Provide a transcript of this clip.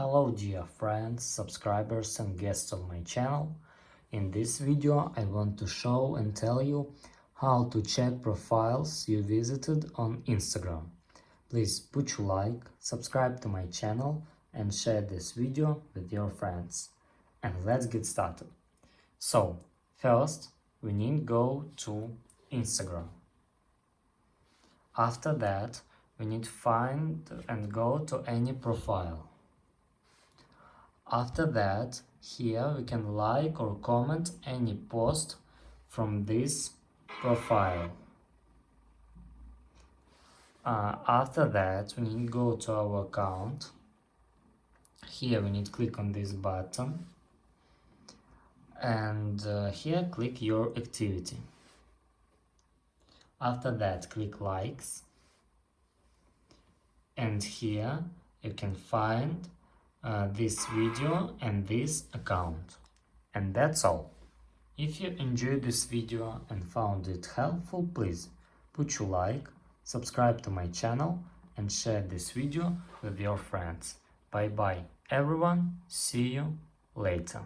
Hello dear friends, subscribers and guests of my channel. In this video I want to show and tell you how to check profiles you visited on Instagram. Please put your like, subscribe to my channel and share this video with your friends. And let's get started. So, first we need to go to Instagram. After that, we need to find and go to any profile. After that, here we can like or comment any post from this profile. After that, we need to go to our account. Here we need to click on this button and here click your activity. After that, click likes, and here you can find this video and this account. And that's all. If you enjoyed this video and found it helpful, please put your like, subscribe to my channel and share this video with your friends. Bye bye everyone, see you later.